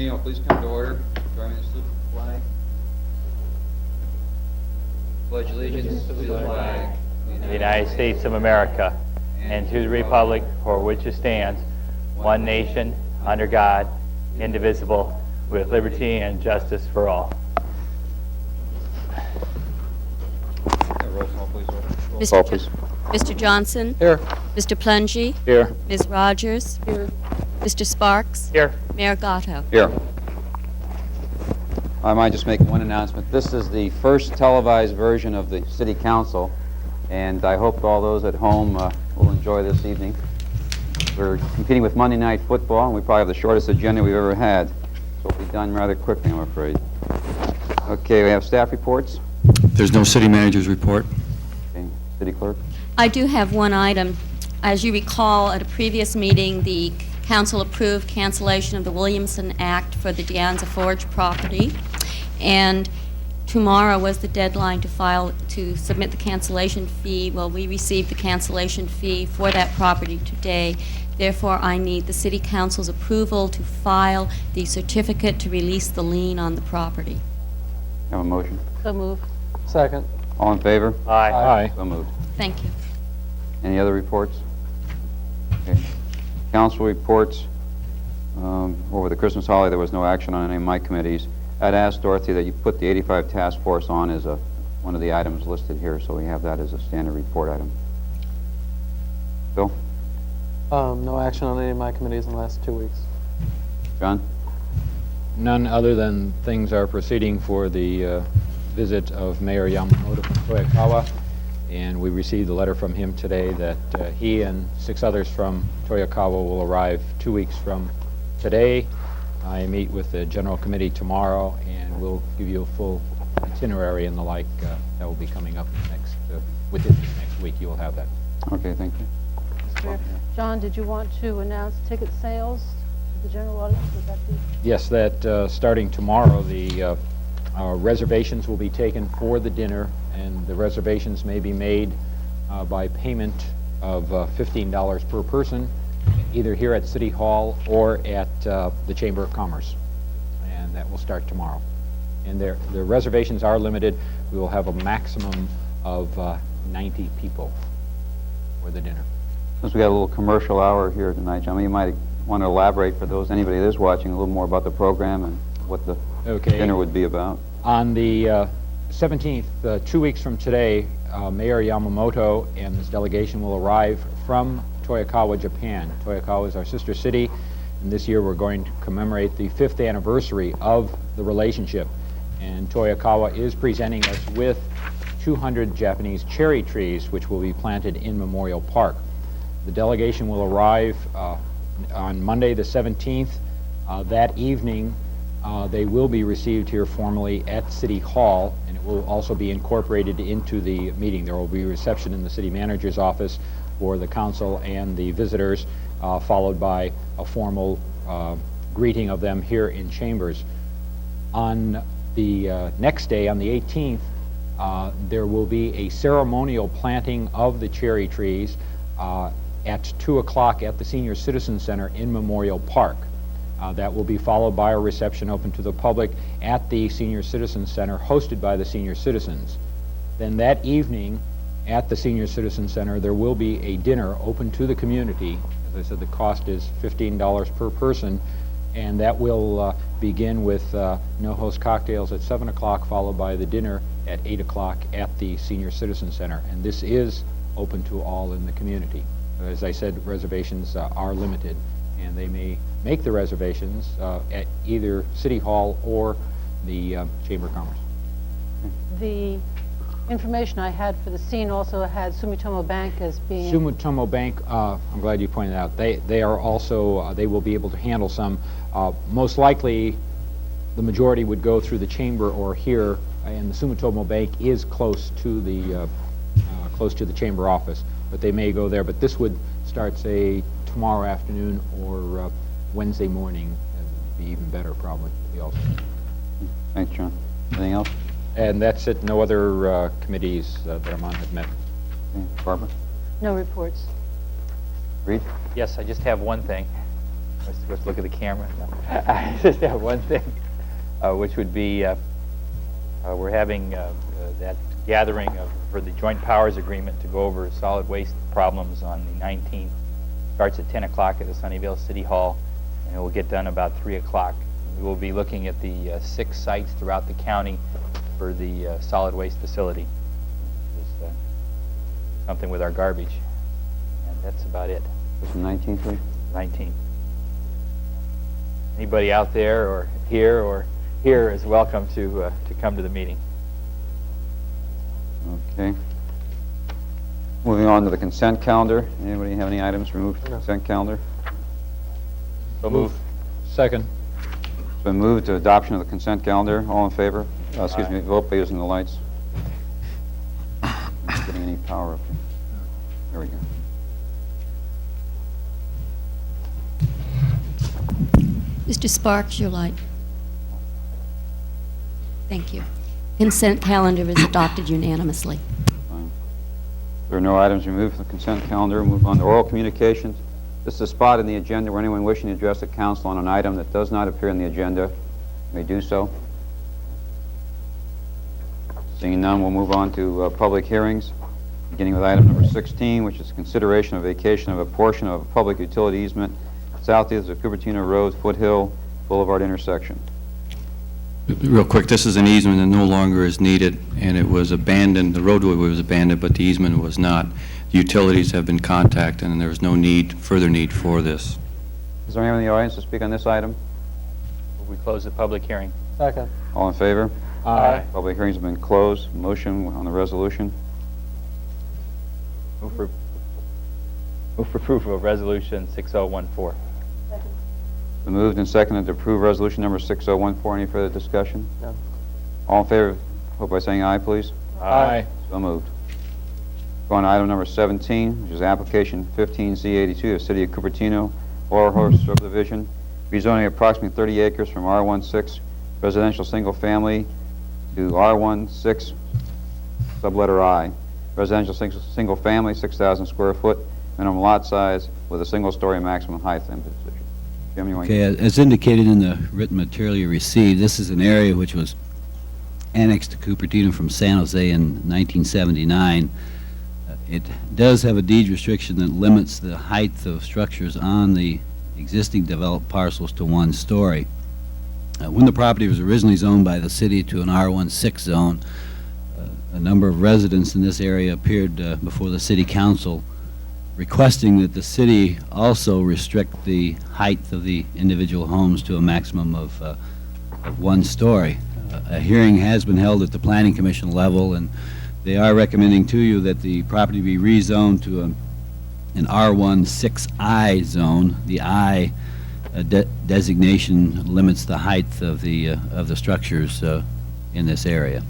Meeting will please come to order. Join me in the salute to the flag. Pledge allegiance to the flag of the United States of America, and to the republic for which it stands, one nation, under God, indivisible, with liberty and justice for all. Roll call, please. Roll Mr. call, please. Mr. Johnson? Here. Mr. Plungy? Here. Ms. Rogers? Here. Mr. Sparks? Here. Mayor Gatto? Here. I might just make one announcement. This is the first televised version of the City Council, and I hope all those at home will enjoy this evening. We're competing with Monday Night Football, and we probably have the shortest agenda we've ever had, so it'll be done rather quickly, I'm afraid. Okay, we have staff reports. There's no city manager's report. Okay, City Clerk. I do have one item. As you recall, at a previous meeting, the council approved cancellation of the Williamson Act for the Deanza Forge property, and tomorrow was the deadline to submit the cancellation fee. Well, we received the cancellation fee for that property today. Therefore, I need the City Council's approval to file the certificate to release the lien on the property. Have a motion. So move. Second. All in favor? Aye. So moved. Thank you. Any other reports? Okay. Council reports. Over the Christmas holiday, there was no action on any of my committees. I'd asked Dorothy that you put the 85 task force on as one of the items listed here, so we have that as a standard report item. Bill? No action on any of my committees in the last 2 weeks. John? None other than things are proceeding for the visit of Mayor Yamamoto from Toyokawa, and we received a letter from him today that he and 6 others from Toyokawa will arrive 2 weeks from today. I meet with the General Committee tomorrow, and we'll give you a full itinerary and the like that will be coming up within this next week. You'll have that. Okay, thank you. John, did you want to announce ticket sales to the general audience? Would that be? Yes, that starting tomorrow, the reservations will be taken for the dinner, and the reservations may be made by payment of $15 per person, either here at City Hall or at the Chamber of Commerce, and that will start tomorrow. And the reservations are limited. We will have a maximum of 90 people for the dinner. Since we got a little commercial hour here tonight, John, you might want to elaborate for anybody that is watching a little more about the program and what the dinner would be about. On the 17th, 2 weeks from today, Mayor Yamamoto and this delegation will arrive from Toyokawa, Japan. Toyokawa is our sister city, and this year we're going to commemorate the 5th anniversary of the relationship. And Toyokawa is presenting us with 200 Japanese cherry trees, which will be planted in Memorial Park. The delegation will arrive on Monday the 17th. That evening, they will be received here formally at City Hall, and it will also be incorporated into the meeting. There will be a reception in the city manager's office for the council and the visitors, followed by a formal greeting of them here in Chambers. On the next day, on the 18th, there will be a ceremonial planting of the cherry trees at 2 o'clock at the Senior Citizen Center in Memorial Park. That will be followed by a reception open to the public at the Senior Citizen Center, hosted by the senior citizens. Then that evening at the Senior Citizen Center, there will be a dinner open to the community. As I said, the cost is $15 per person, and that will begin with no-host cocktails at 7 o'clock, followed by the dinner at 8 o'clock at the Senior Citizen Center. And this is open to all in the community. As I said, reservations are limited, and they may make the reservations at either City Hall or the Chamber of Commerce. The information I had for the scene also had Sumitomo Bank as being... Sumitomo Bank, I'm glad you pointed out, they are also, they will be able to handle some. Most likely, the majority would go through the Chamber or here, and the Sumitomo Bank is close to the Chamber office, but they may go there. But this would start, say, tomorrow afternoon or Wednesday morning. That would be even better, probably. Thanks, John. Anything else? And that's it. No other committees that I'm on have met. Okay. Barbara? No reports. Reed? Yes, I just have one thing. Let's look at the camera. No. I just have one thing, which would be we're having that gathering for the Joint Powers Agreement to go over solid waste problems on the 19th. Starts at 10 o'clock at the Sunnyvale City Hall, and it will get done about 3 o'clock. We will be looking at the 6 sites throughout the county for the solid waste facility. Just something with our garbage, and that's about it. It's the 19th week? 19th. Anybody out there or here is welcome to come to the meeting. Okay. Moving on to the consent calendar. Anybody have any items removed from the consent calendar? So move. Second. It's been moved to adoption of the consent calendar. All in favor? Excuse me, vote by using the lights. Not getting any power up here. There we go. Mr. Sparks, your light. Thank you. Consent calendar is adopted unanimously. Fine. There are no items removed from the consent calendar. Move on to oral communications. This is a spot in the agenda where anyone wishing to address the council on an item that does not appear in the agenda may do so. Seeing none, we'll move on to public hearings, beginning with item number 16, which is consideration of vacation of a portion of a public utility easement southeast of Cupertino Road, Foothill Boulevard intersection. Real quick, this is an easement that no longer is needed, and it was abandoned. The roadway was abandoned, but the easement was not. The utilities have been contacted, and there's no further need for this. Is there anyone in the audience to speak on this item? We close the public hearing. Second. All in favor? Aye. Public hearings have been closed. Motion on the resolution. Move for approval of resolution 6014. Been moved and seconded to approve resolution number 6014. Any further discussion? No. All in favor, vote by saying aye, please. Aye. So moved. Go on to item number 17, which is application 15C82 of City of Cupertino, Laurel Horse Subdivision, rezoning approximately 30 acres from R16 residential single family to R16 subletter I, residential single family, 6,000 square foot, minimum lot size with a single story maximum height and position. Jim, you want to? Okay, as indicated in the written material you received, this is an area which was annexed to Cupertino from San Jose in 1979. It does have a deed restriction that limits the height of structures on the existing developed parcels to 1 story. When the property was originally zoned by the city to an R16 zone, a number of residents in this area appeared before the City Council requesting that the city also restrict the height of the individual homes to a maximum of 1 story. A hearing has been held at the Planning Commission level, and they are recommending to you that the property be rezoned to an R16I zone. The I designation limits the height of the structures in this area.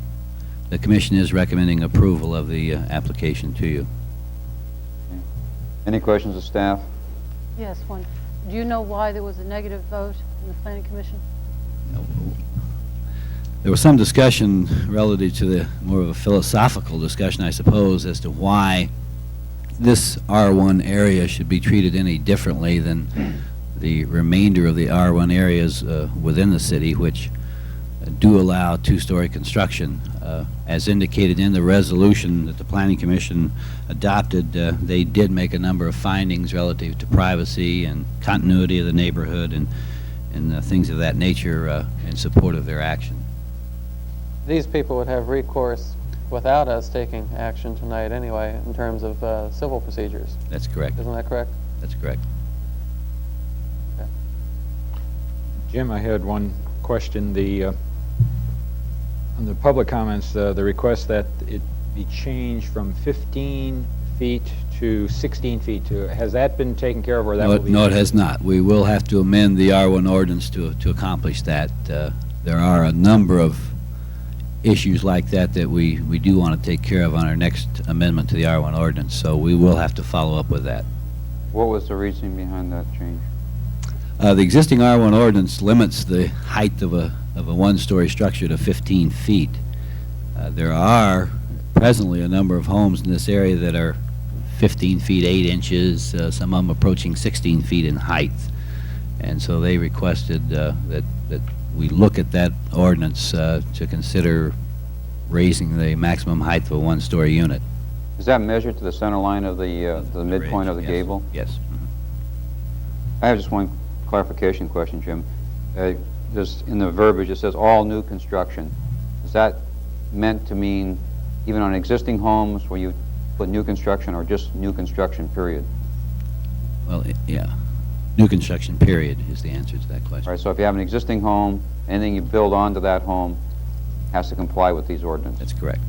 The Commission is recommending approval of the application to you. Any questions of staff? Yes, one. Do you know why there was a negative vote in the Planning Commission? There was some discussion relative to the more of a philosophical discussion, I suppose, as to why this R1 area should be treated any differently than the remainder of the R1 areas within the city, which do allow 2-story construction. As indicated in the resolution that the Planning Commission adopted, they did make a number of findings relative to privacy and continuity of the neighborhood and things of that nature in support of their action. These people would have recourse without us taking action tonight anyway, in terms of civil procedures. That's correct. Isn't that correct? That's correct. Okay. Jim, I had one question. On the public comments, the request that it be changed from 15 feet to 16 feet. Has that been taken care of, or that will be? No, it has not. We will have to amend the R1 ordinance to accomplish that. There are a number of issues like that we do want to take care of on our next amendment to the R1 ordinance, so we will have to follow up with that. What was the reasoning behind that change? The existing R1 ordinance limits the height of a 1-story structure to 15 feet. There are presently a number of homes in this area that are 15 feet 8 inches, some of them approaching 16 feet in height. And so they requested that we look at that ordinance to consider raising the maximum height of a one-story unit. Is that measured to the center line of the midpoint of the Yes, gable? Yes. I have just one clarification question, Jim. Just in the verbiage, it says all new construction. Is that meant to mean even on existing homes where you put new construction, or just new construction, period? Well, yeah. New construction, period, is the answer to that question. All right, so if you have an existing home, anything you build onto that home has to comply with these ordinances. That's correct.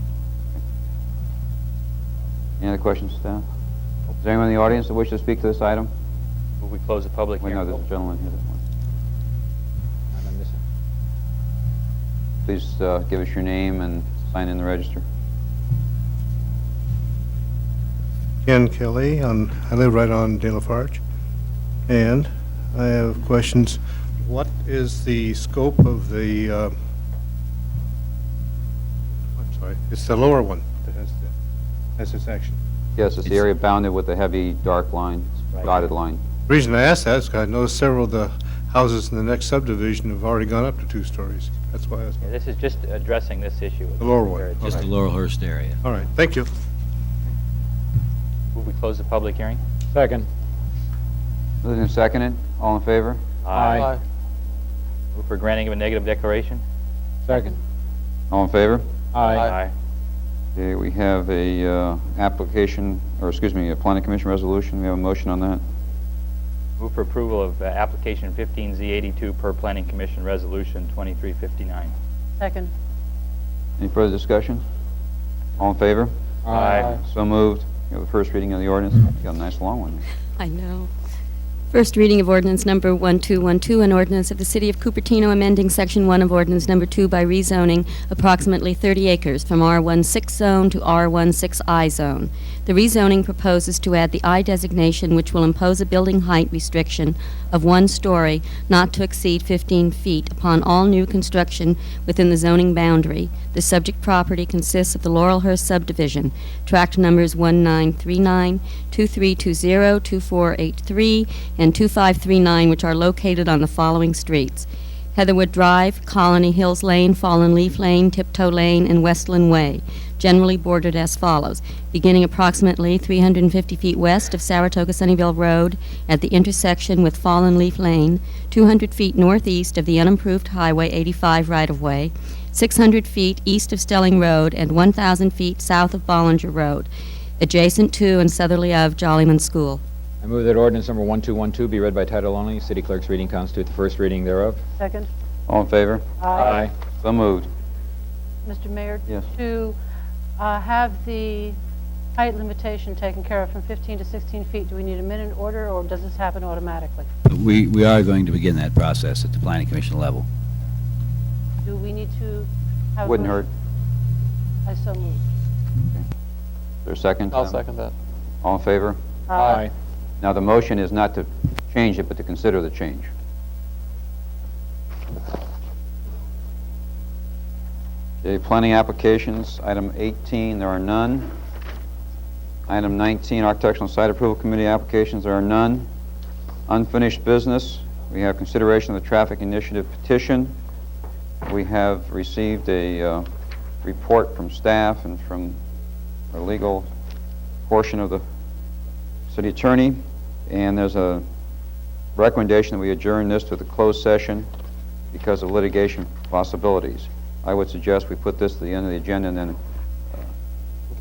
Any other questions, staff? Is there anyone in the audience that wishes to speak to this item? Will we close the public Wait, hearing? no, there's a gentleman here that wants. Not on this Please end. give us your name and sign in the register. Ken Kelly. I live right on De La Farge, and I have questions. What is the scope of the? I'm sorry, it's the lower one that has this action. Yes, it's the area bounded with the heavy dark line, Right. dotted line. The reason I asked that is because I know several of the houses in the next subdivision have already gone up to 2 stories. That's why I was. Yeah, this is just addressing this issue. The lower one. Very- Just Okay. the Laurelhurst area. All right, thank you. Will we close the public hearing? Second. Moved and seconded. All in favor? Aye. Move for granting of a negative declaration? Second. All in favor? Aye. Okay, we have a application, or excuse me, a planning commission resolution. We have a motion on that. Move for approval of application 15Z82 per planning commission resolution 2359. Second. Any further discussion? All in favor? Aye. So moved. You have the first reading of the ordinance. You got a nice long one. I know. First reading of ordinance number 1212, an ordinance of the City of Cupertino amending Section 1 of ordinance number 2 by rezoning approximately 30 acres from R16 zone to R16I zone. The rezoning proposes to add the I designation, which will impose a building height restriction of 1 story not to exceed 15 feet upon all new construction within the zoning boundary. The subject property consists of the Laurelhurst subdivision, tract numbers 1939, 2320, 2483, and 2539, which are located on the following streets: Heatherwood Drive, Colony Hills Lane, Fallen Leaf Lane, Tiptoe Lane, and Westland Way, generally bordered as follows: beginning approximately 350 feet west of Saratoga Sunnyvale Road at the intersection with Fallen Leaf Lane, 200 feet northeast of the unimproved Highway 85 right-of-way, 600 feet east of Stelling Road, and 1,000 feet south of Bollinger Road, adjacent to and southerly of Jollyman School. I move that ordinance number 1212 be read by title only. City clerk's reading constitute the first reading thereof. Second. All in favor? Aye. So moved. Mr. Mayor? Yes. To have the height limitation taken care of from 15 to 16 feet, do we need a minute order, or does this happen automatically? We are going to begin that process at the planning commission level. Do we need to have... a Wouldn't hurt. motion? I so move. Is there a second? I'll second that. All in favor? Aye. Now, the motion is not to change it, but to consider the change. Okay, planning applications, item 18, there are none. Item 19, architectural and site approval committee applications, there are none. Unfinished business, we have consideration of the traffic initiative petition. We have received a report from staff and from our legal portion of the city attorney, and there's a recommendation that we adjourn this to the closed session because of litigation possibilities. I would suggest we put this to the end of the agenda and then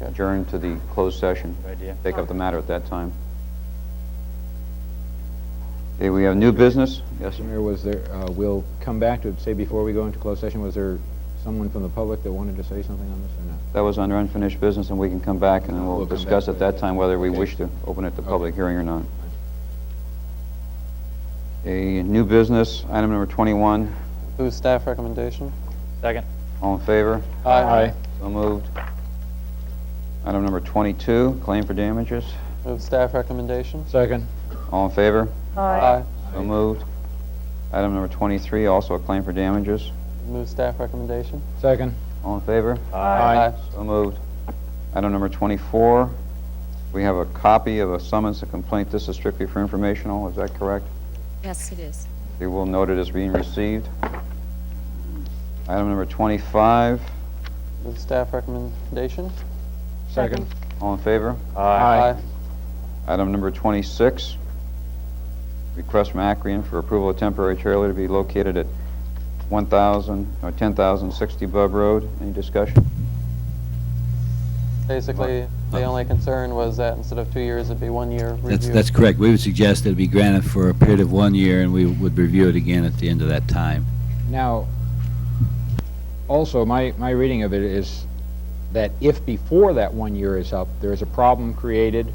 adjourn to the closed session. Good idea. Take up the matter at that time. Okay, we have new business. Yes, sir. Mayor, was there, we'll come back to say before we go into closed session, was there someone from the public that wanted to say something on this or not? That was under unfinished business, and we can come back and then we'll We'll come discuss back at to that it. time whether we Okay. wish to open it to public Okay. hearing or not. A new business, item number 21. Move staff recommendation. Second. All in favor? Aye. So moved. Item number 22, claim for damages. Move staff recommendation. Second. All in favor? Aye. So moved. Item number 23, also a claim for damages. Move staff recommendation. Second. All in favor? Aye. So moved. Item number 24, we have a copy of a summons and complaint. This is strictly for informational, is that correct? Yes, it is. Okay, we'll note it as being received. Item number 25. With staff recommendation? Second. All in favor? Aye. Item number 26. Request from Acreon for approval of temporary trailer to be located at 10,060 Bub Road. Any discussion? Basically, the only concern was that instead of 2 years, it'd be 1 year review. That's correct. We would suggest that it be granted for a period of 1 year, and we would review it again at the end of that time. Now, also, my reading of it is that if before that 1 year is up, there is a problem created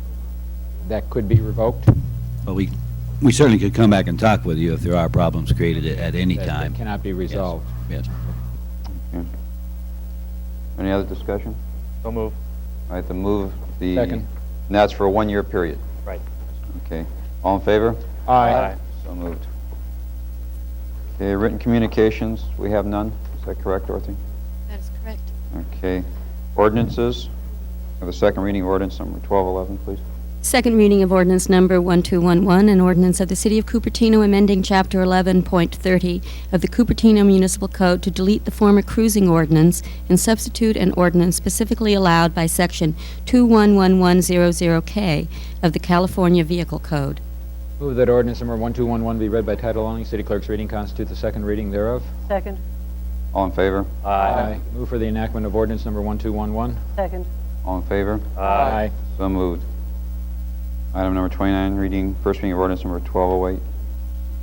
that could be revoked. But we certainly could come back and talk with you if there are problems created at any that time. cannot be resolved. Yes. Okay. Any other discussion? So move. All right, the move, the... Second. And that's for a 1 year period. Right. Okay. All in favor? Aye. So moved. Okay, written communications, we have none. Is that correct, Dorothy? That is correct. Okay. Ordinances. We have a second reading of ordinance number 1211, please. Second reading of ordinance number 1211, an ordinance of the City of Cupertino amending Chapter 11.30 of the Cupertino Municipal Code to delete the former cruising ordinance and substitute an ordinance specifically allowed by Section 211100K of the California Vehicle Code. Move that ordinance number 1211 be read by title only. City clerk's reading constitute the second reading thereof. Second. All in favor? Move for the enactment of ordinance number 1211. Second. All in favor? Aye. So moved. Item number 29, first reading of ordinance number 1208.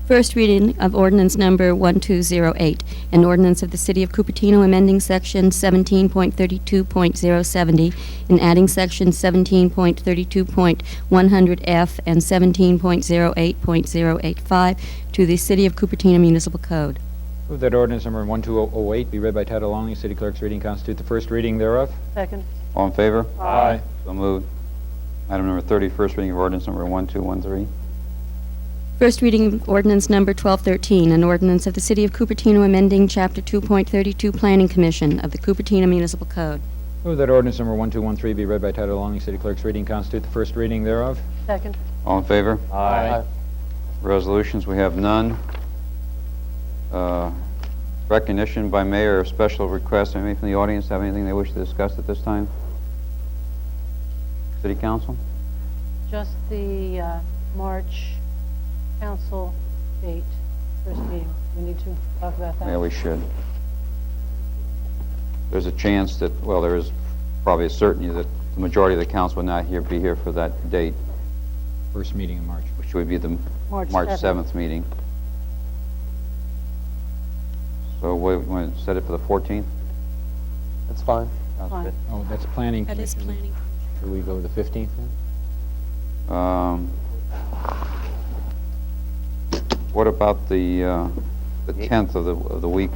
First reading of ordinance number 1208, an ordinance of the City of Cupertino amending Section 17.32.070 and adding Section 17.32.100F and 17.08.085 to the City of Cupertino Municipal Code. Move that ordinance number 1208 be read by title only. City clerk's reading constitute the first reading thereof. Second. All in favor? Aye. So moved. Item number 30, first reading of ordinance number 1213. First reading of ordinance number 1213, an ordinance of the City of Cupertino amending Chapter 2.32 Planning Commission of the Cupertino Municipal Code. Move that ordinance number 1213 be read by title only. City clerk's reading constitute the first reading thereof. Second. All in favor? Aye. Resolutions, we have none. Recognition by mayor of special requests. Anybody from the audience have anything they wish to discuss at this time? City Council? Just the March council date, first meeting. We need to talk about that. Yeah, we should. There's a chance that, well, there is probably a certainty that the majority of the council will not be here for that date, First meeting in March. which would be the March March 7th. 7th meeting. So we want to set it for the 14th? It's fine. Fine. Oh, that's planning That is commission. planning. Should we go to the 15th then? What about the 10th of the week?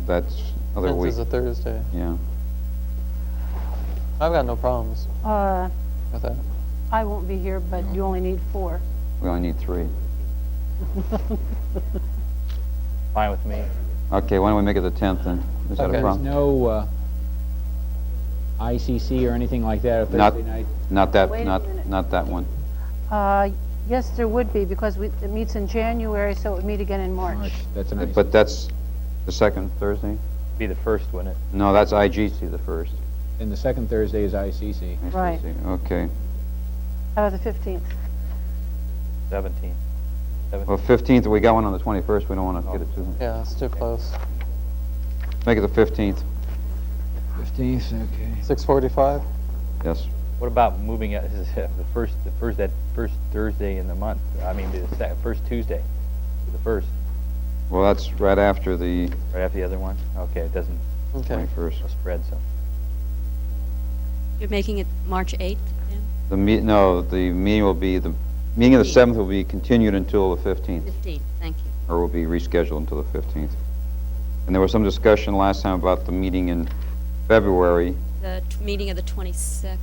That's other 10th week. is a Thursday. Yeah. I've got no problems with that. I won't be here, but you only need 4. We only need 3. Fine with me. Okay, why don't we make it the 10th then? Is that Okay. a There's problem? no ICC or anything like that Not- Thursday night? Not that, Wait a minute. not that one. Yes, there would be, because it meets in January, so it would meet again in March. That's an ICC. But that's the second Thursday? Be the first, wouldn't it? No, that's IGC, the first. And the second Thursday is ICC. Right. ICC, okay. How about the 15th? 17. Well, 15th, we got one on the 21st, we don't want to get it too... Yeah, it's too close. Make it the 15th, 15th, okay. 6:45? yes. What about moving it, that first Thursday in the month? I mean, the first Tuesday, to the first, Well, that's right after the right after the other one? Okay, it doesn't Okay. 21st. spread, so. You're making it March 8th then? No, the meeting will be, the meeting of the 7th will be continued until the 15th, 15th, thank you. or will be rescheduled until the 15th. And there was some discussion last time about the meeting in February The meeting of the 22nd?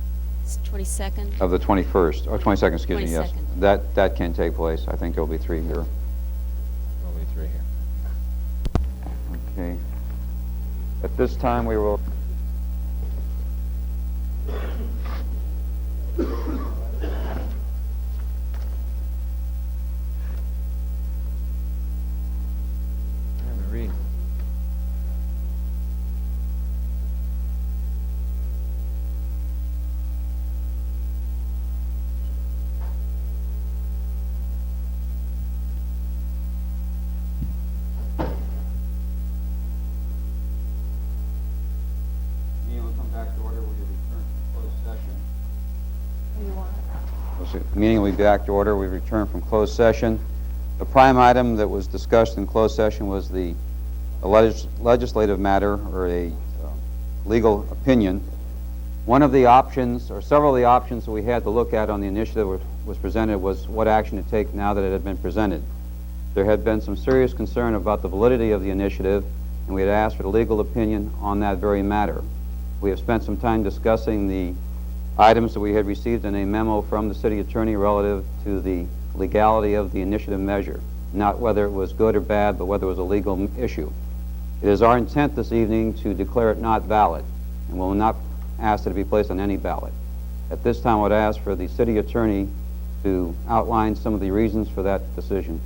of the 21st, or 22nd, excuse me, yes. 22nd. That can take place. I think there'll be 3 here. Only 3 here. Okay. At this time, we will... The meeting will be back to order. We return from closed session. The prime item that was discussed in closed session was a legislative matter or a legal opinion. One of the options, or several of the options that we had to look at on the initiative was presented was what action to take now that it had been presented. There had been some serious concern about the validity of the initiative, and we had asked for the legal opinion on that very matter. We have spent some time discussing the items that we had received in a memo from the city attorney relative to the legality of the initiative measure, not whether it was good or bad, but whether it was a legal issue. It is our intent this evening to declare it not valid, and will not ask that it be placed on any ballot. At this time, I would ask for the city attorney to outline some of the reasons for that decision.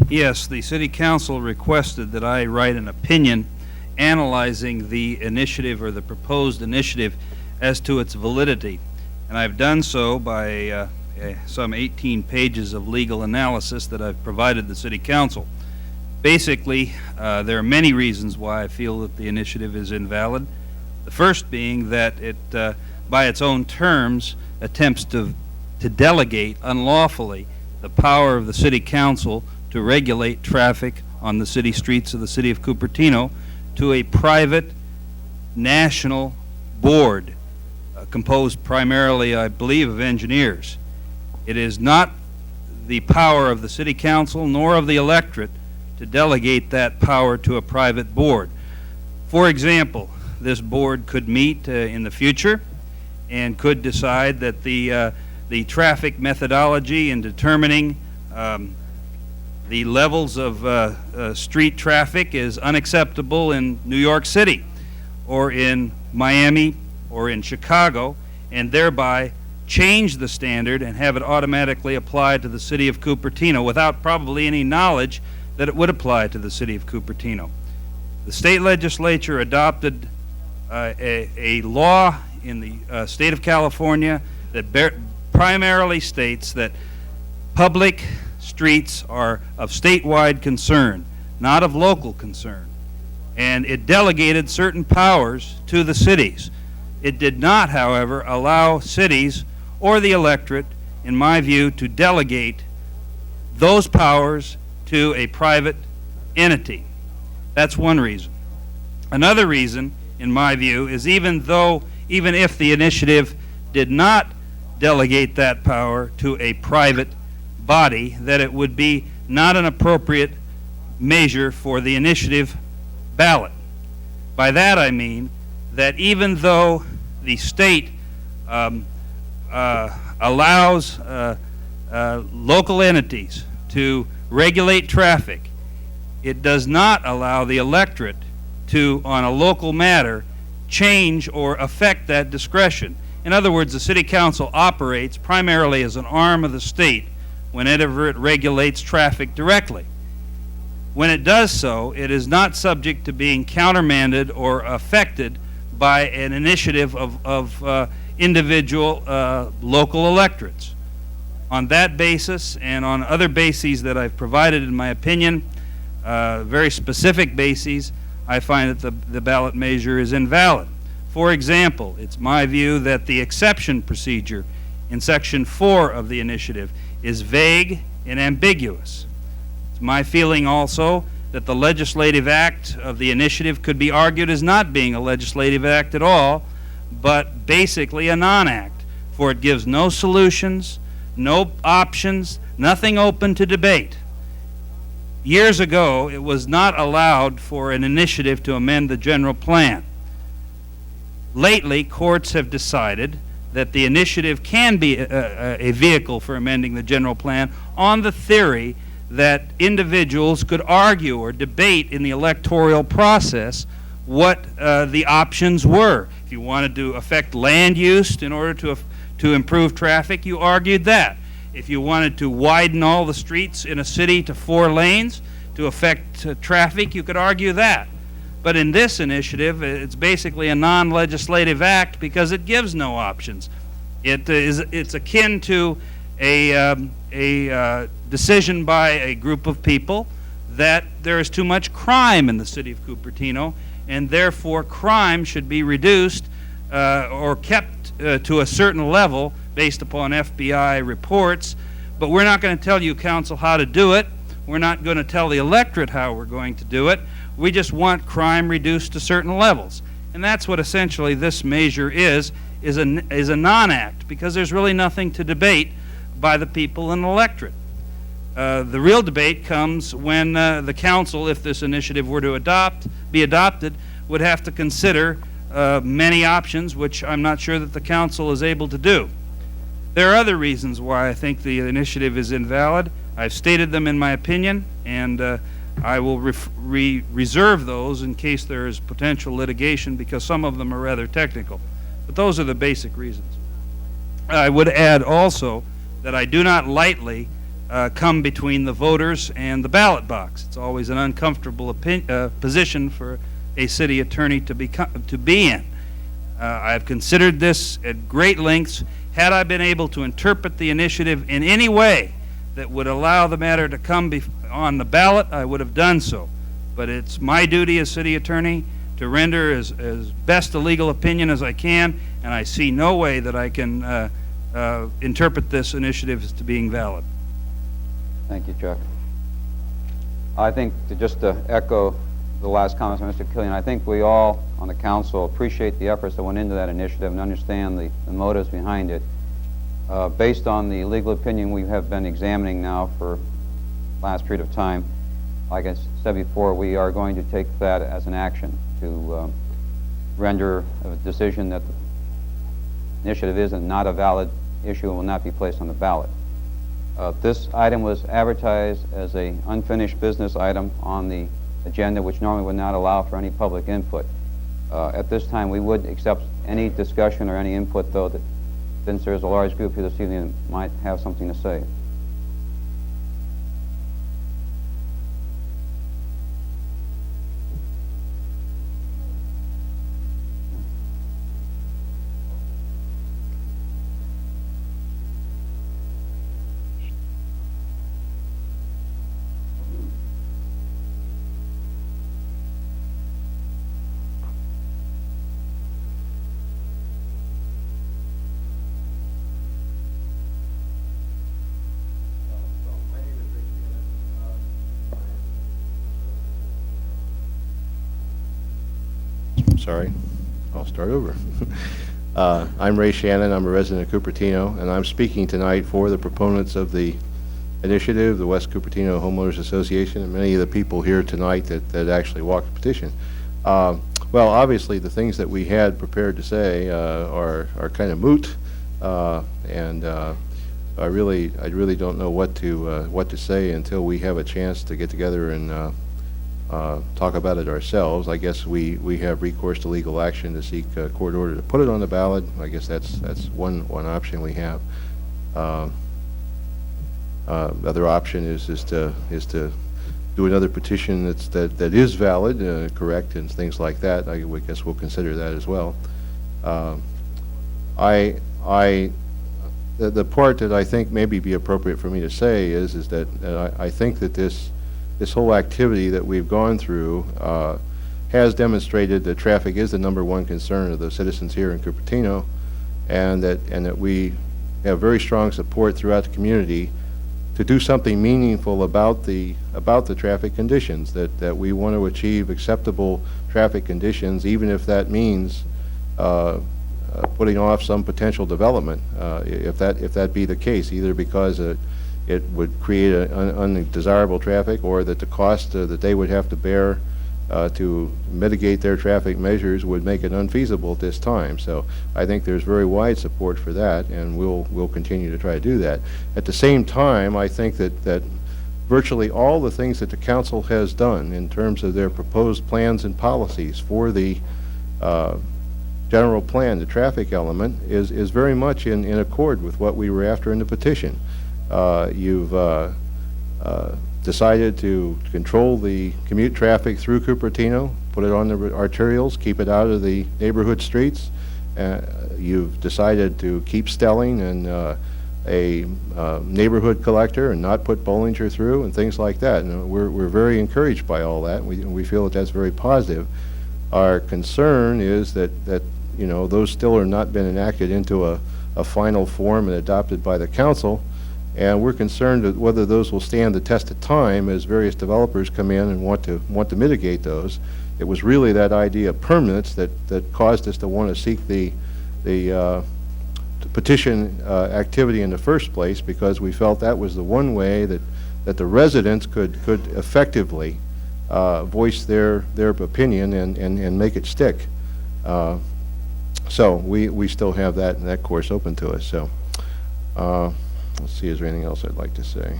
Yes, the City Council requested that I write an opinion analyzing the initiative or the proposed initiative as to its validity. And I've done so by some 18 pages of legal analysis that I've provided the City Council. Basically, there are many reasons why I feel that the initiative is invalid. The first being that it, by its own terms, attempts to delegate unlawfully the power of the City Council to regulate traffic on the city streets of the city of Cupertino to a private national board composed primarily, I believe, of engineers. It is not the power of the City Council nor of the electorate to delegate that power to a private board. For example, this board could meet in the future and could decide that the traffic methodology in determining the levels of street traffic is unacceptable in New York City or in Miami or in Chicago, and thereby change the standard and have it automatically applied to the city of Cupertino without probably any knowledge that it would apply to the city of Cupertino. The state legislature adopted a law in the state of California that primarily states that public streets are of statewide concern, not of local concern. And it delegated certain powers to the cities. It did not, however, allow cities or the electorate, in my view, to delegate those powers to a private entity. That's one reason. Another reason, in my view, is even if the initiative did not delegate that power to a private body, that it would be not an appropriate measure for the initiative ballot. By that I mean that even though the state allows local entities to regulate traffic, it does not allow the electorate to, on a local matter, change or affect that discretion. In other words, the City Council operates primarily as an arm of the state whenever it regulates traffic directly. When it does so, it is not subject to being countermanded or affected by an initiative of individual local electorates. On that basis and on other bases that I've provided in my opinion, very specific bases, I find that the ballot measure is invalid. For example, it's my view that the exception procedure in Section 4 of the initiative is vague and ambiguous. It's my feeling also that the legislative act of the initiative could be argued as not being a legislative act at all, but basically a non-act, for it gives no solutions, no options, nothing open to debate. Years ago, it was not allowed for an initiative to amend the general plan. Lately, courts have decided that the initiative can be a vehicle for amending the general plan on the theory that individuals could argue or debate in the electoral process what the options were. If you wanted to affect land use in order to improve traffic, you argued that. If you wanted to widen all the streets in a city to 4 lanes to affect traffic, you could argue that. But in this initiative, it's basically a non-legislative act because it gives no options. It's akin to a decision by a group of people that there is too much crime in the city of Cupertino, and therefore crime should be reduced or kept to a certain level based upon FBI reports, but we're not going to tell you, council, how to do it. We're not going to tell the electorate how we're going to do it. We just want crime reduced to certain levels. And that's what essentially this measure is a non-act, because there's really nothing to debate by the people in the electorate. The real debate comes when the council, if this initiative were to be adopted, would have to consider many options, which I'm not sure that the council is able to do. There are other reasons why I think the initiative is invalid. I've stated them in my opinion, and I will reserve those in case there is potential litigation, because some of them are rather technical. But those are the basic reasons. I would add also that I do not lightly come between the voters and the ballot box. It's always an uncomfortable position for a city attorney to be in. I've considered this at great lengths. Had I been able to interpret the initiative in any way that would allow the matter to come on the ballot, I would have done so. But it's my duty as city attorney to render as best a legal opinion as I can, and I see no way that I can interpret this initiative as to being valid. Thank you, Chuck. I think just to echo the last comments of Mr. Killian, I think we all on the council appreciate the efforts that went into that initiative and understand the motives behind it. Based on the legal opinion we have been examining now for the last period of time, like I said before, we are going to take that as an action to render a decision that the initiative is not a valid issue and will not be placed on the ballot. This item was advertised as an unfinished business item on the agenda, which normally would not allow for any public input. At this time, we would accept any discussion or any input, though, that since there's a large group here this evening that might have something to say. Sorry, I'll start over. I'm Ray Shannon. I'm a resident of Cupertino, and I'm speaking tonight for the proponents of the initiative, the West Cupertino Homeowners Association, and many of the people here tonight that actually walked the petition. Well, obviously, the things that we had prepared to say are kind of moot, and I really don't know what to say until we have a chance to get together and talk about it ourselves. I guess we have recourse to legal action to seek a court order to put it on the ballot. I guess that's one option we have. Other option is to do another petition that is valid, correct, and things like that. I guess we'll consider that as well. The part that I think maybe be appropriate for me to say is that I think that this whole activity that we've gone through has demonstrated that traffic is the #1 concern of the citizens here in Cupertino, and that we have very strong support throughout the community to do something meaningful about the traffic conditions, that we want to achieve acceptable traffic conditions, even if that means putting off some potential development, if that be the case, either because it would create undesirable traffic, or that the cost that they would have to bear to mitigate their traffic measures would make it unfeasible at this time. So I think there's very wide support for that, and we'll continue to try to do that. At the same time, I think that virtually all the things that the council has done in terms of their proposed plans and policies for the general plan, the traffic element, is very much in accord with what we were after in the petition. You've decided to control the commute traffic through Cupertino, put it on the arterials, keep it out of the neighborhood streets. You've decided to keep Stelling and a neighborhood collector and not put Bollinger through and things like that. And we're very encouraged by all that. We feel that that's very positive. Our concern is that those still are not been enacted into a a final form and adopted by the council. And we're concerned that whether those will stand the test of time as various developers come in and want to mitigate those. It was really that idea of permanence that caused us to want to seek the petition activity in the first place, because we felt that was the one way that the residents could effectively voice their opinion and make it stick. So we still have that course open to us. So let's see, is there anything else I'd like to say?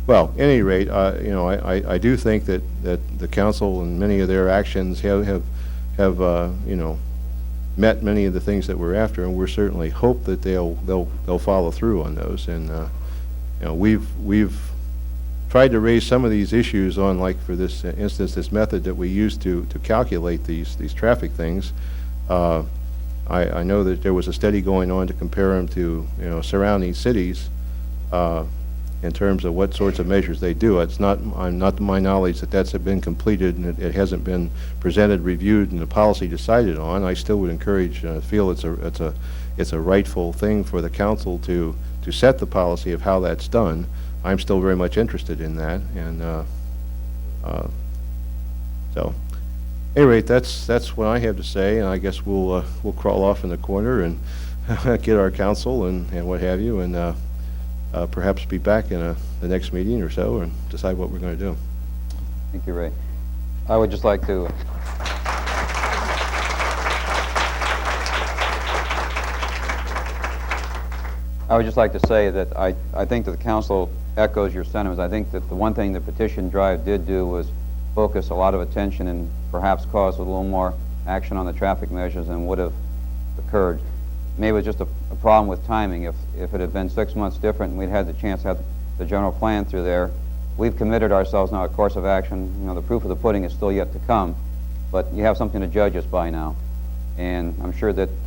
Well, at any rate, you know, I do think that the council and many of their actions have you know, met many of the things that we're after, and we're certainly hope that they'll follow through on those. And you know, we've tried to raise some of these issues on, like for this instance, this method that we use to calculate these traffic things. I know that there was a study going on to compare them to, you know, surrounding cities in terms of what sorts of measures they do. It's not to my knowledge that that's been completed, and it hasn't been presented, reviewed, and the policy decided on. I still would encourage, feel it's a rightful thing for the council to set the policy of how that's done. I'm still very much interested in that, and so. At any rate, that's what I have to say, and I guess we'll crawl off in the corner and get our counsel and what have you, and perhaps be back in the next meeting or so and decide what we're going to do. Thank you, Ray. I would just like to say that I think that the council echoes your sentiments. I think that the one thing the petition drive did do was focus a lot of attention and perhaps cause a little more action on the traffic measures than would have occurred. Maybe it was just a problem with timing. If it had been 6 months different and we'd had the chance to have the general plan through there, we've committed ourselves now a course of action. You know, the proof of the pudding is still yet to come, but you have something to judge us by now. And I'm sure that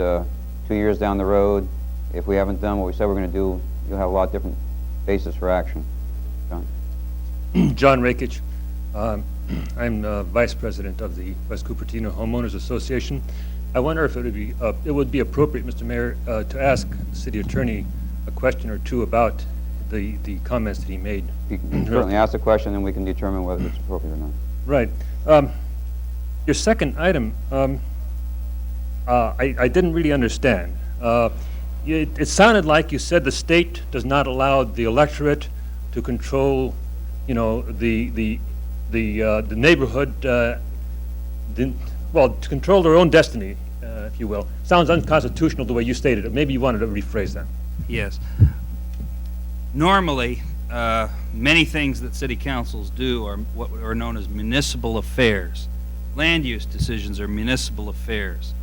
2 years down the road, if we haven't done what we said we're going to do, you'll have a lot different basis for action. John? John Rakich. I'm Vice President of the West Cupertino Homeowners Association. I wonder if it would be appropriate, Mr. Mayor, to ask the City Attorney a question or two about the comments that he made. You can certainly ask the question, and we can determine whether it's appropriate or not. Right. Your second item, I didn't really understand. It sounded like you said the state does not allow the electorate to control, you know, the neighborhood, well, to control their own destiny, if you will. Sounds unconstitutional the way you stated it. Maybe you wanted to rephrase that. Yes. Normally, many things that city councils do are what are known as municipal affairs. Land use decisions are municipal affairs.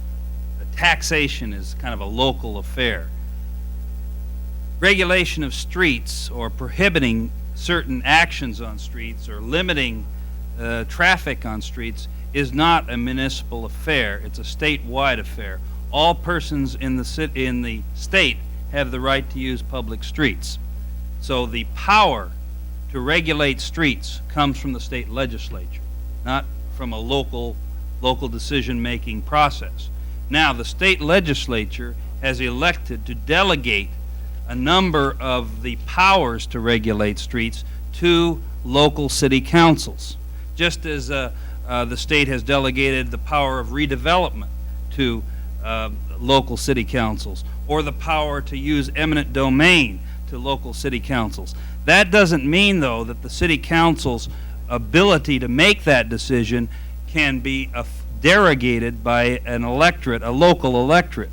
Taxation is kind of a local affair. Regulation of streets or prohibiting certain actions on streets or limiting traffic on streets is not a municipal affair. It's a statewide affair. All persons in the state have the right to use public streets. So the power to regulate streets comes from the state legislature, not from a local decision-making process. Now, the state legislature has elected to delegate a number of the powers to regulate streets to local city councils, just as the state has delegated the power of redevelopment to local city councils, or the power to use eminent domain to local city councils. That doesn't mean, though, that the city council's ability to make that decision can be derogated by an electorate, a local electorate.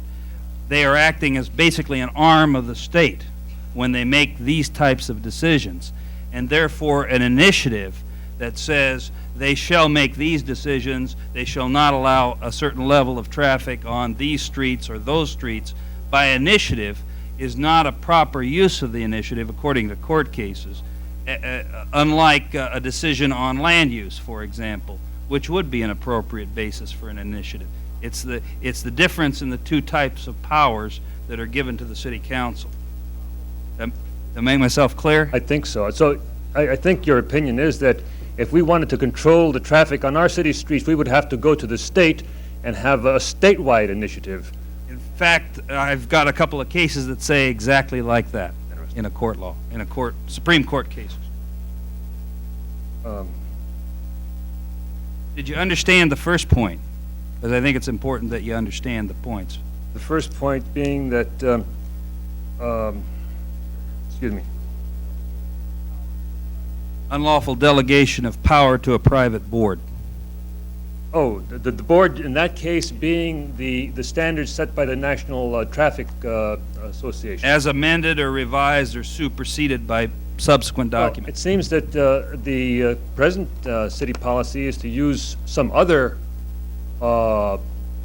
They are acting as basically an arm of the state when they make these types of decisions, and therefore an initiative that says they shall make these decisions, they shall not allow a certain level of traffic on these streets or those streets by initiative is not a proper use of the initiative according to court cases, unlike a decision on land use, for example, which would be an appropriate basis for an initiative. It's the difference in the two types of powers that are given to the city council. Did I make myself clear? I think so. So I think your opinion is that if we wanted to control the traffic on our city streets, we would have to go to the state and have a statewide initiative In fact, I've got a couple of cases that say exactly like that in a court law, in a court, Supreme Court cases. Did you understand the first point? Because I think it's important that you understand the points. The first point being that, excuse me, Unlawful delegation of power to a private board. oh, the board in that case being the standards set by the National Traffic Association. As amended or revised or superseded by subsequent Well, documents. it seems that the present city policy is to use some other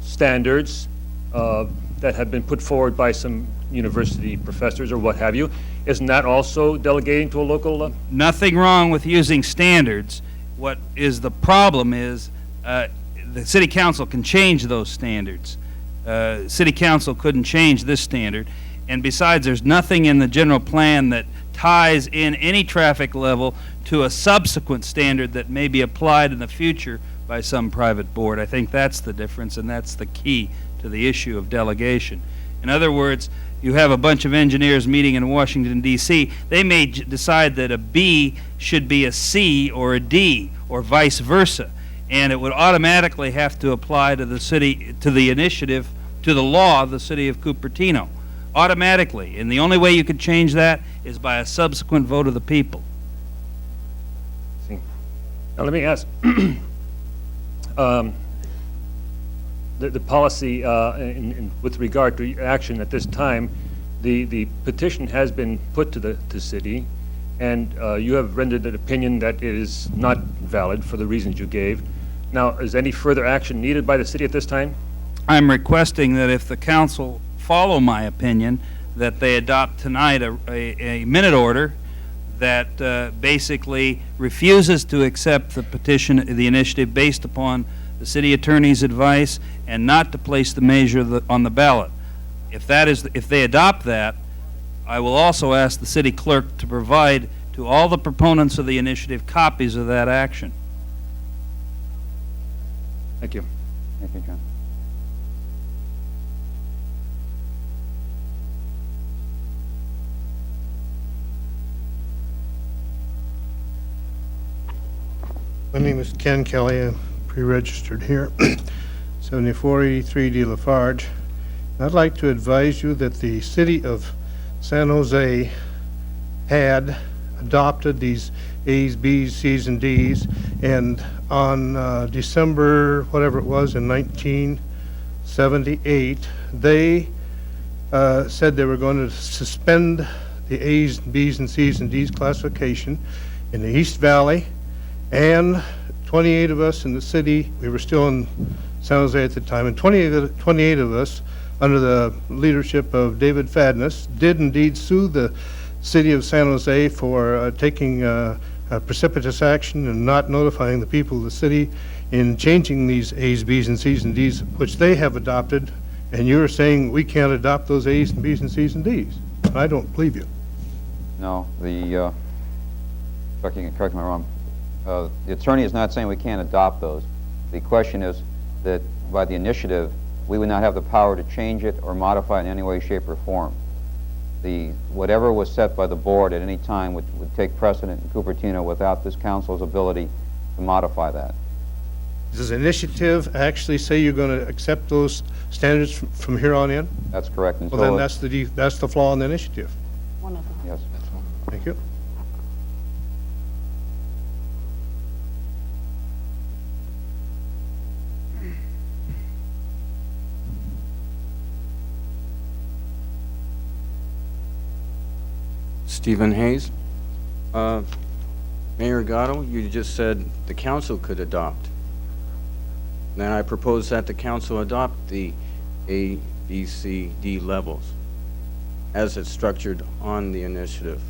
standards that have been put forward by some university professors or what have you. Isn't that also delegating to a local? Nothing wrong with using standards. What is the problem is the city council can change those standards. City council couldn't change this standard. And besides, there's nothing in the general plan that ties in any traffic level to a subsequent standard that may be applied in the future by some private board. I think that's the difference, and that's the key to the issue of delegation. In other words, you have a bunch of engineers meeting in Washington, D.C. They may decide that a B should be a C or a D, or vice versa, and it would automatically have to apply to the city, to the initiative, to the law of the city of Cupertino, automatically. And the only way you could change that is by a subsequent vote of the people. See. Now let me ask. The policy with regard to action at this time, the petition has been put to the city, and you have rendered an opinion that it is not valid for the reasons you gave. Now, is any further action needed by the city at this time? I'm requesting that if the council follow my opinion, that they adopt tonight a minute order that basically refuses to accept the petition, the initiative based upon the city attorney's advice, and not to place the measure on the ballot. If they adopt that, I will also ask the city clerk to provide to all the proponents of the initiative copies of that action. Thank you. Thank you, John. My name is Ken Kelly. I'm pre-registered here, 7483 de Lafarge. I'd like to advise you that the city of San Jose had adopted these A's, B's, C's, and D's, and on December, whatever it was, in 1978, they said they were going to suspend the A's, B's, and C's, and D's classification in the East Valley, and 28 of us in the city, we were still in San Jose at the time, and 28 of us, under the leadership of David Fadness, did indeed sue the city of San Jose for taking precipitous action and not notifying the people of the city in changing these A's, B's, and C's, and D's, which they have adopted, and you're saying we can't adopt those A's, and B's, and C's, and D's. I don't believe you. No, the, correct me if I'm wrong, the attorney is not saying we can't adopt those. The question is that by the initiative, we would not have the power to change it or modify it in any way, shape, or form. Whatever was set by the board at any time would take precedent in Cupertino without this council's ability to modify that. Does the initiative actually say you're going to accept those standards from here on in? That's correct. Well, then that's the flaw in the initiative. One of them. Yes. Thank you. Stephen Hayes. Mayor Gatto, you just said the council could adopt. Then I propose that the council adopt the A, B, C, D levels as it's structured on the initiative.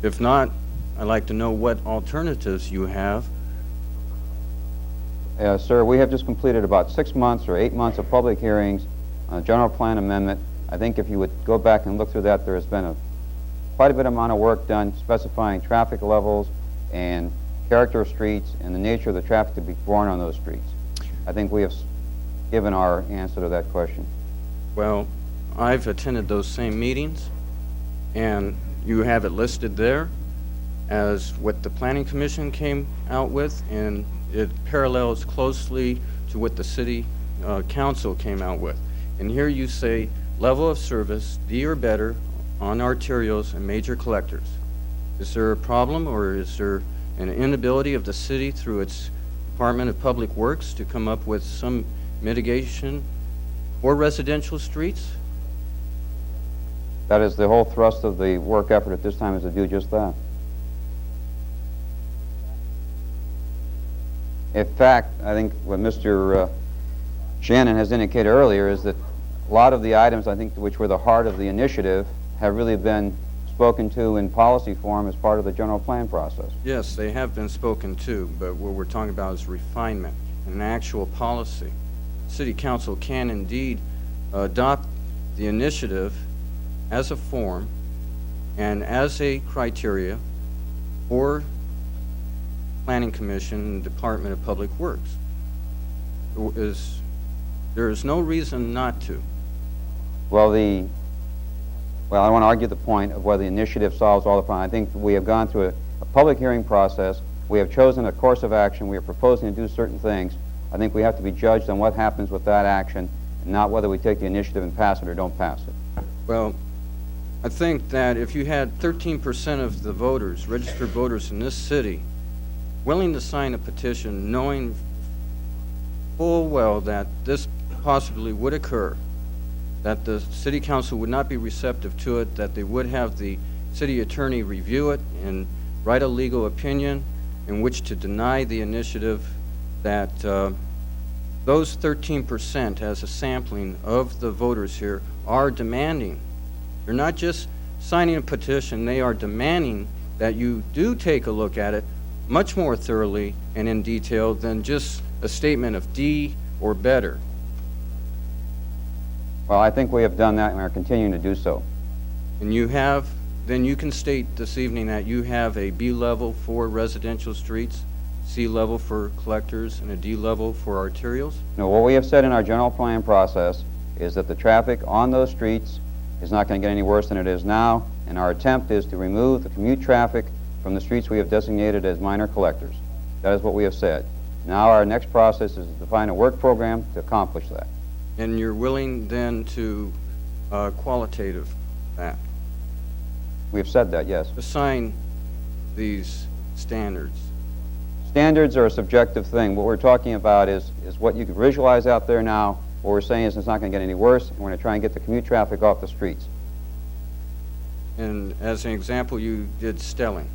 If not, I'd like to know what alternatives you have. Sir, we have just completed about 6 months or 8 months of public hearings on a general plan amendment. I think if you would go back and look through that, there has been quite a bit amount of work done specifying traffic levels and character of streets and the nature of the traffic to be borne on those streets. I think we have given our answer to that question. Well, I've attended those same meetings, and you have it listed there as what the Planning Commission came out with, and it parallels closely to what the City Council came out with. And here you say, level of service, D or better, on arterials and major collectors. Is there a problem, or is there an inability of the city through its Department of Public Works to come up with some mitigation for residential streets? That is the whole thrust of the work effort at this time, is to do just that. In fact, I think what Mr. Shannon has indicated earlier is that a lot of the items, I think, which were the heart of the initiative have really been spoken to in policy form as part of the general plan process. Yes, they have been spoken to, but what we're talking about is refinement and an actual policy. City Council can indeed adopt the initiative as a form and as a criteria for Planning Commission and Department of Public Works. There is no reason not to. Well, I want to argue the point of whether the initiative solves all the problems. I think we have gone through a public hearing process. We have chosen a course of action. We are proposing to do certain things. I think we have to be judged on what happens with that action, and not whether we take the initiative and pass it or don't pass it. Well, I think that if you had 13% of the voters, registered voters in this city, willing to sign a petition knowing full well that this possibly would occur, that the City Council would not be receptive to it, that they would have the city attorney review it and write a legal opinion in which to deny the initiative, that those 13% as a sampling of the voters here are demanding. They're not just signing a petition, they are demanding that you do take a look at it much more thoroughly and in detail than just a statement of D or better. Well, I think we have done that and are continuing to do so. And you have, then you can state this evening that you have a B level for residential streets, C level for collectors, and a D level for arterials? No, what we have said in our general plan process is that the traffic on those streets is not going to get any worse than it is now, and our attempt is to remove the commute traffic from the streets we have designated as minor collectors. That is what we have said. Now our next process is to define a work program to accomplish that. And you're willing then to qualitative that? We have said that, yes. Assign these standards. Standards are a subjective thing. What we're talking about is what you can visualize out there now. What we're saying is it's not going to get any worse, and we're going to try and get the commute traffic off the streets. And as an example, you did Stelling.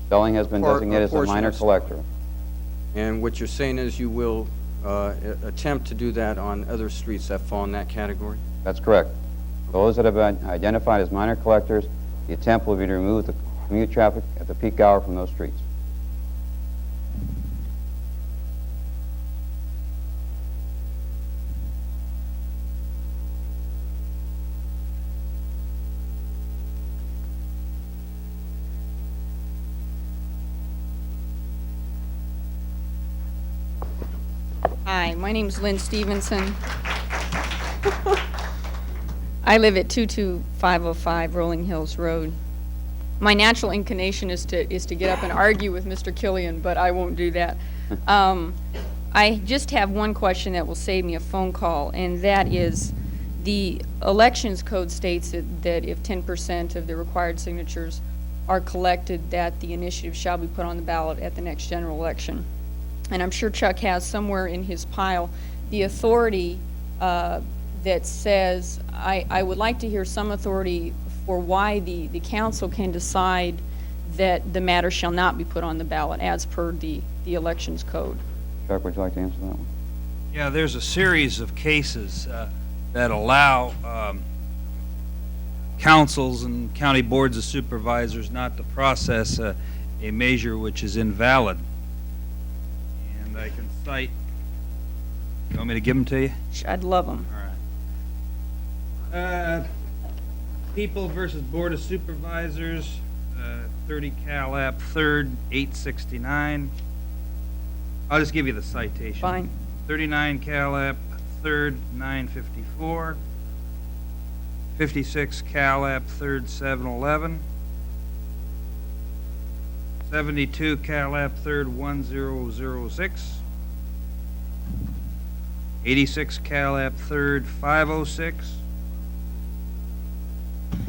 Stelling has been designated as a minor collector. And what you're saying is you will attempt to do that on other streets that fall in that category? That's correct. Those that have been identified as minor collectors, the attempt will be to remove the commute traffic at the peak hour from those streets. Hi, my name's Lynn Stevenson. I live at 22505 Rolling Hills Road. My natural inclination is to get up and argue with Mr. Killian, but I won't do that. I just have one question that will save me a phone call, and that is the elections code states that if 10% of the required signatures are collected, that the initiative shall be put on the ballot at the next general election. And I'm sure Chuck has somewhere in his pile the authority that says, I would like to hear some authority for why the council can decide that the matter shall not be put on the ballot as per the elections code. Chuck, would you like to answer that one? Yeah, there's a series of cases that allow councils and county boards of supervisors not to process a measure which is invalid. And I can cite, you want me to give them to you? I'd love them. All right. People versus Board of Supervisors, 30 Calap 3rd, 869. I'll just give you the citation. Fine. 39 Calap 3rd, 954. 56 Calap 3rd, 711. 72 Calap 3rd, 1006. 86 Calap 3rd, 506.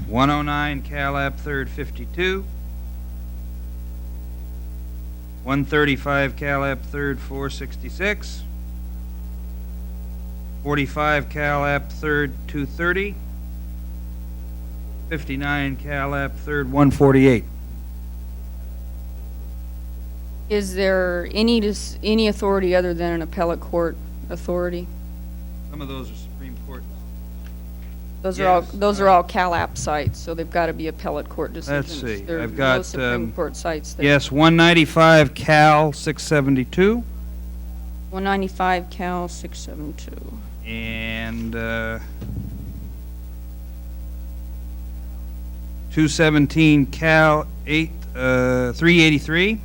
109 Calap 3rd, 52. 135 Calap 3rd, 466. 45 Calap 3rd, 230. 59 Calap 3rd, 148. Is there any authority other than an appellate court authority? Some of those are Supreme Court. Those Yes. are all CalAP sites, so they've got to be appellate court decisions. see. There are I've got, no Supreme Court sites there. Yes, 195 Cal 672. 195 Cal 672. And 217 Cal 383.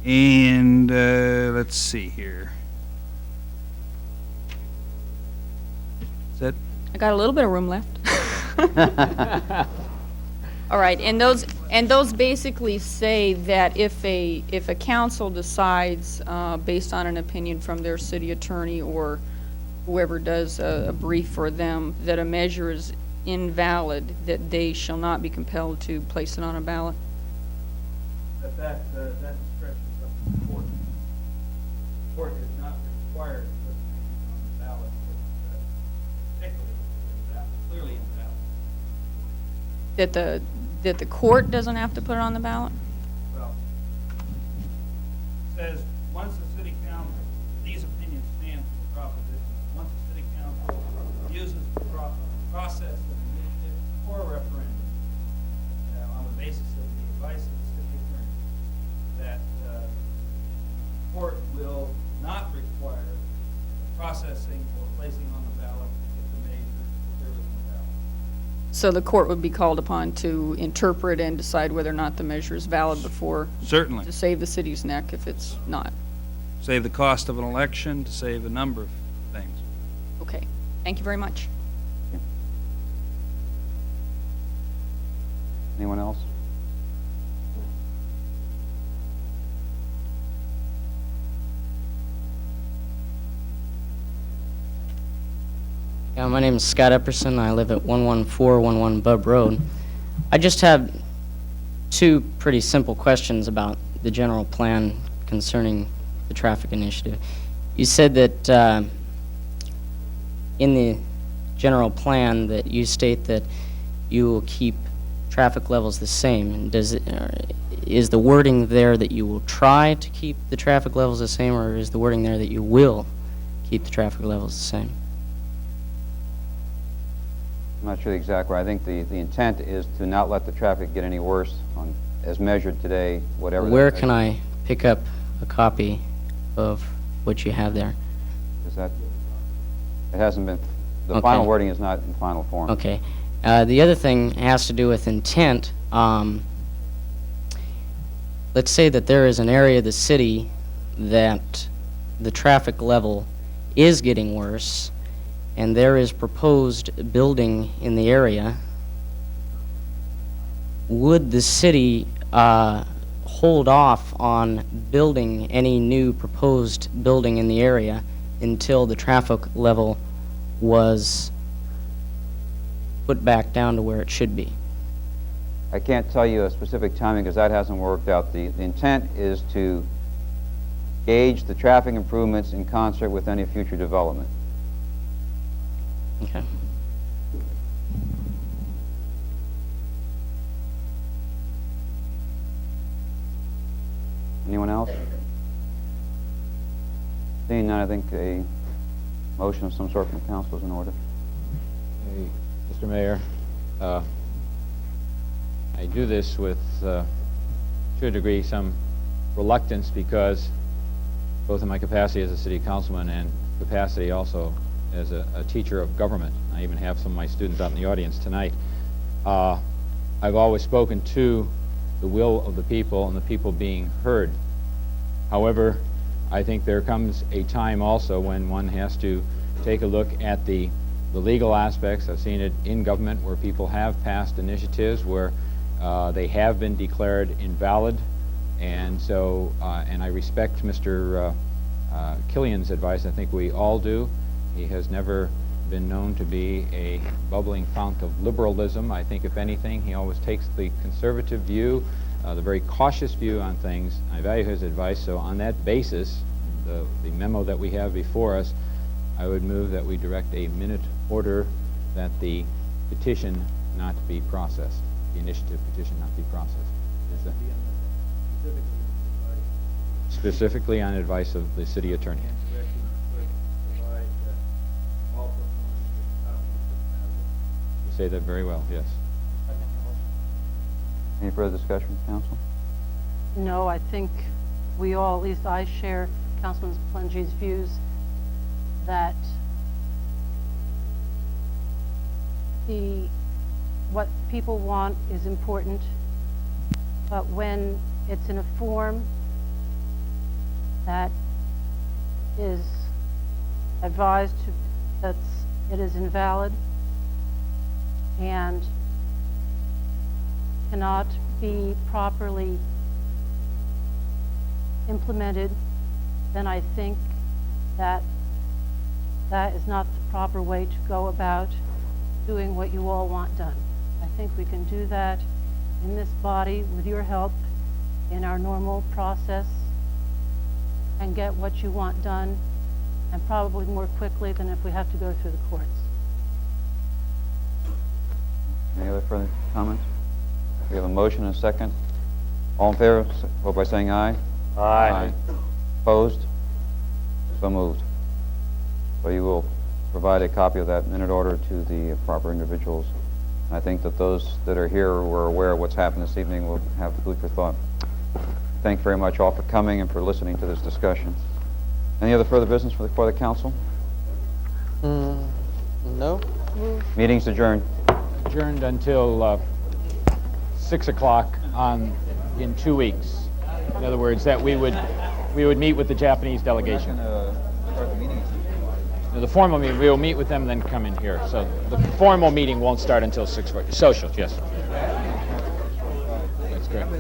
And let's see here. Is that? I got a little bit of room left. All right, and those basically say that if a council decides, based on an opinion from their city attorney or whoever does a brief for them, that a measure is invalid, that they shall not be compelled to place it on a ballot? That discretion is up to the court. The court is not required to put things on the ballot, particularly clearly invalid. That the court doesn't have to put it on the ballot? Well, it says once the city council, these opinions stand for the proposition, once the city council uses the process of initiative or referendum on the basis of the advice of the city attorney, that the court will not require processing or placing on the ballot if the measure is clearly invalid. So the court would be called upon to interpret and decide whether or not the measure is valid before, Certainly. to save the city's neck if it's not. Save the cost of an election, to save a number of things. Okay, thank you very much. Anyone else? Yeah, my name is Scott Epperson. I live at 11411 Bub Road. I just have two pretty simple questions about the general plan concerning the traffic initiative. You said that in the general plan that you state that you will keep traffic levels the same. Is the wording there that you will try to keep the traffic levels the same, or is the wording there that you will keep the traffic levels the same? I'm not sure the exact word. I think the intent is to not let the traffic get any worse as measured today, whatever. Where can I pick up a copy of what you have there? Is that? It hasn't been. The Okay. final wording is not in final form. Okay. The other thing has to do with intent. Let's say that there is an area of the city that the traffic level is getting worse, and there is proposed building in the area. Would the city hold off on building any new proposed building in the area until the traffic level was put back down to where it should be? I can't tell you a specific timing because that hasn't worked out. The intent is to gauge the traffic improvements in concert with any future development. Okay. Anyone else? Seeing none, I think a motion of some sort from council is in order. Hey, Mr. Mayor, I do this with, to a degree, some reluctance because both in my capacity as a city councilman and capacity also as a teacher of government. I even have some of my students out in the audience tonight. I've always spoken to the will of the people and the people being heard. However, I think there comes a time also when one has to take a look at the legal aspects. I've seen it in government where people have passed initiatives where they have been declared invalid, and so, and I respect Mr. Killian's advice. I think we all do. He has never been known to be a bubbling fount of liberalism. I think, if anything, he always takes the conservative view, the very cautious view on things. I value his advice, so on that basis, the memo that we have before us, I would move that we direct a minute order that the petition not be processed, the initiative petition not be processed. Is that specifically on advice of the city attorney? You say that very well, yes. Any further discussion, council? No, I think we all, at least I share Councilman Plungy's views that what people want is important, but when it's in a form that is advised that it is invalid and cannot be properly implemented, then I think that that is not the proper way to go about doing what you all want done. I think we can do that in this body with your help in our normal process and get what you want done, and probably more quickly than if we have to go through the courts. Any other further comments? We have a motion and a second. All in favor, vote by saying aye. Aye. Opposed? So moved. So you will provide a copy of that minute order to the proper individuals. I think that those that are here who are aware of what's happened this evening will have food for thought. Thank you very much all for coming and for listening to this discussion. Any other further business before the council? No? Meeting's adjourned. Adjourned until 6 o'clock in 2 weeks. In other words, that we would meet with the Japanese delegation. The formal meeting, we will meet with them and then come in here. So the formal meeting won't start until 6:40. Social, yes. That's correct.